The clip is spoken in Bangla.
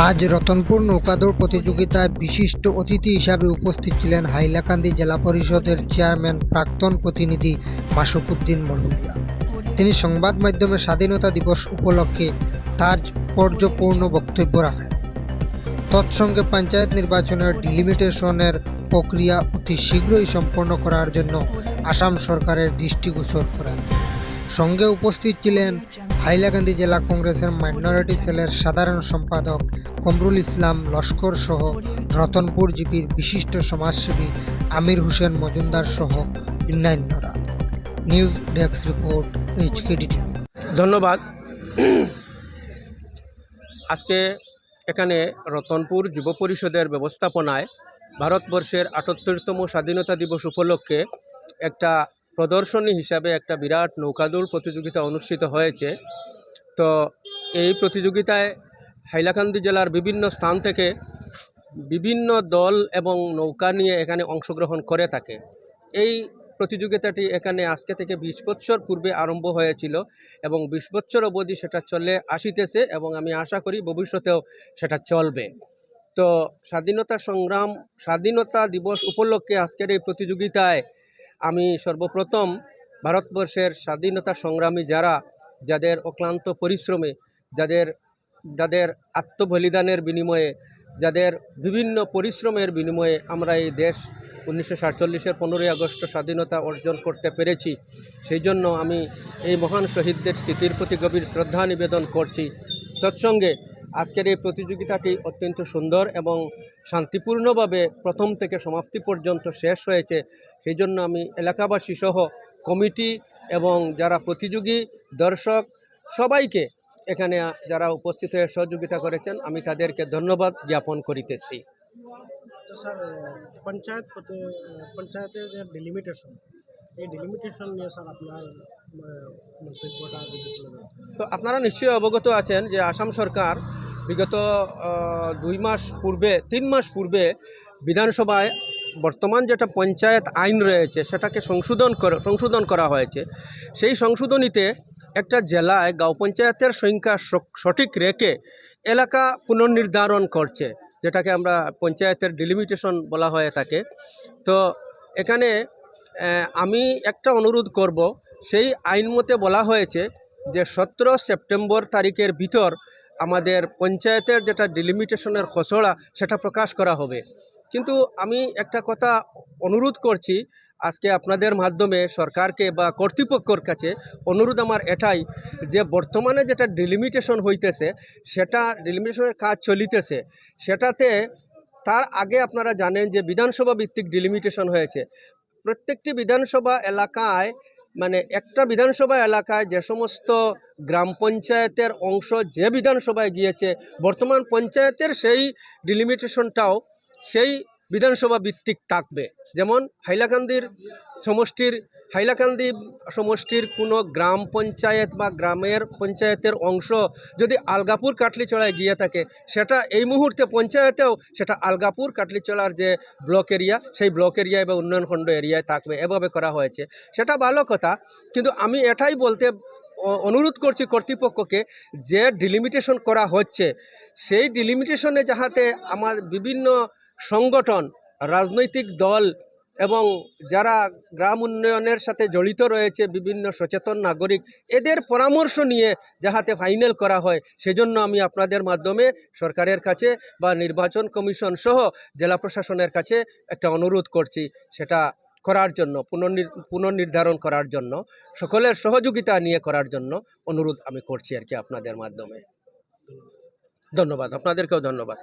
আজ রতনপুর নৌকাদৌড় প্রতিযোগিতায় বিশিষ্ট অতিথি হিসাবে উপস্থিত ছিলেন হাইলাকান্দি জেলা পরিষদের চেয়ারম্যান প্রাক্তন প্রতিনিধি মাসুকুদ্দিন মলুইয়া। তিনি সংবাদ মাধ্যমে স্বাধীনতা দিবস উপলক্ষে তাৎপর্যপূর্ণ বক্তব্য রাখেন। তৎসঙ্গে পঞ্চায়েত নির্বাচনের ডিলিমিটেশনের প্রক্রিয়া অতি শীঘ্রই সম্পন্ন করার জন্য আসাম সরকারের দৃষ্টিগোচর করেন। সঙ্গে উপস্থিত ছিলেন হাইলাকান্দি জেলা কংগ্রেসের মাইনরিটি সেলের সাধারণ সম্পাদক কমরুল ইসলাম লস্কর সহ রতনপুর জিপির বিশিষ্ট সমাজসেবী আমির হোসেন মজুমদার সহ অন্যান্যরা। News desk report, HKD TV। ধন্যবাদ। আজকে এখানে রতনপুর যুব পরিষদের ব্যবস্থাপনায় ভারতবর্ষের ৭৮তম স্বাধীনতা দিবস উপলক্ষে একটা প্রদর্শনী হিসাবে একটা বিরাট নৌকাদৌড় প্রতিযোগিতা অনুষ্ঠিত হয়েছে। তো এই প্রতিযোগিতায় হাইলাকান্দি জেলার বিভিন্ন স্থান থেকে বিভিন্ন দল এবং নৌকা নিয়ে এখানে অংশগ্রহণ করে থাকে। এই প্রতিযোগিতাটি এখানে আজকে থেকে ২০ বছর পূর্বে আরম্ভ হয়েছিল এবং ২০ বছর অবধি সেটা চলে আসিতেছে এবং আমি আশা করি ভবিষ্যতেও সেটা চলবে। তো স্বাধীনতা দিবস উপলক্ষে আজকের এই প্রতিযোগিতায় আমি সর্বপ্রথম ভারতবর্ষের স্বাধীনতা সংগ্রামী যাদের অক্লান্ত পরিশ্রমে, যাদের আত্মবলিদানের বিনিময়ে, যাদের বিভিন্ন পরিশ্রমের বিনিময়ে আমরা এই দেশ 1947-এর 15ই আগস্ট স্বাধীনতা অর্জন করতে পেরেছি, সেই জন্য আমি এই মহান শহীদদের স্মৃতির প্রতি গভীর শ্রদ্ধা নিবেদন করছি। তৎসঙ্গে আজকের এই প্রতিযোগিতাটি অত্যন্ত সুন্দর এবং শান্তিপূর্ণভাবে প্রথম থেকে সমাপ্তি পর্যন্ত শেষ হয়েছে। সেই জন্য আমি এলাকাবাসী সহ কমিটি এবং যারা প্রতিযোগী দর্শক সবাইকে এখানে যারা উপস্থিত হয়ে সহযোগিতা করেছেন আমি তাদেরকে ধন্যবাদ জ্ঞাপন করিতেছি। স্যার, পঞ্চায়েতের যে ডিলিমিটেশন, এই ডিলিমিটেশন নিয়ে স্যার আপনার মন্তব্যটা যদি তুলে ধরেন। তো আপনারা নিশ্চয়ই অবগত আছেন যে আসাম সরকার বিগত 3 মাস পূর্বে বিধানসভায় বর্তমান যেটা পঞ্চায়েত আইন রয়েছে সেটাকে সংশোধন করা হয়েছে। সেই সংশোধনীতে একটা জেলায় গাঁও পঞ্চায়েতের সংখ্যা সঠিক রেখে এলাকা পুনর্নির্ধারণ করছে, যেটাকে আমরা পঞ্চায়েতের ডিলিমিটেশন বলা হয়ে থাকে। তো এখানে আমি একটা অনুরোধ করব, সেই আইন মতে বলা হয়েছে যে 17 সেপ্টেম্বর তারিখের ভিতর আমাদের পঞ্চায়েতের যেটা ডিলিমিটেশনের খসড়া সেটা প্রকাশ করা হবে। কিন্তু আমি একটা কথা অনুরোধ করছি আজকে আপনাদের মাধ্যমে সরকারকে বা কর্তৃপক্ষের কাছে অনুরোধ আমার এটাই যে বর্তমানে যেটা ডিলিমিটেশন হইতেছে, সেটা ডিলিমিটেশনের কাজ চলিতেছে, সেটাতে তার আগে আপনারা জানেন যে বিধানসভা ভিত্তিক ডিলিমিটেশন হয়েছে। প্রত্যেকটি বিধানসভা এলাকায় একটা বিধানসভা এলাকায় যে সমস্ত গ্রাম পঞ্চায়েতের অংশ যে বিধানসভায় গিয়েছে, বর্তমান পঞ্চায়েতের সেই ডিলিমিটেশনটাও সেই বিধানসভা ভিত্তিক থাকবে। যেমন হাইলাকান্দি সমষ্টির কোনো গ্রাম পঞ্চায়েত বা গ্রামের পঞ্চায়েতের অংশ যদি আলগাপুর কাটলিচড়ায় গিয়ে থাকে, সেটা এই মুহূর্তে পঞ্চায়েতেও সেটা আলগাপুর কাটলিচড়ার যে ব্লক এরিয়া, সেই ব্লক এরিয়ায় বা উন্নয়নখণ্ড এরিয়ায় থাকবে। এভাবে করা হয়েছে, সেটা ভালো কথা। কিন্তু আমি এটাই বলতে অনুরোধ করছি কর্তৃপক্ষকে যে ডিলিমিটেশন করা হচ্ছে, সেই ডিলিমিটেশনে যাহাতে আমার বিভিন্ন সংগঠন, রাজনৈতিক দল এবং যারা গ্রাম উন্নয়নের সাথে জড়িত রয়েছে, বিভিন্ন সচেতন নাগরিক, এদের পরামর্শ নিয়ে যাহাতে ফাইনাল করা হয়, সেজন্য আমি আপনাদের মাধ্যমে সরকারের কাছে বা নির্বাচন কমিশন সহ জেলা প্রশাসনের কাছে একটা অনুরোধ করছি, সেটা করার জন্য পুনর্নির্ধারণ করার জন্য সকলের সহযোগিতা নিয়ে করার জন্য অনুরোধ আমি করছি আর কি আপনাদের মাধ্যমে। ধন্যবাদ, আপনাদেরকেও ধন্যবাদ।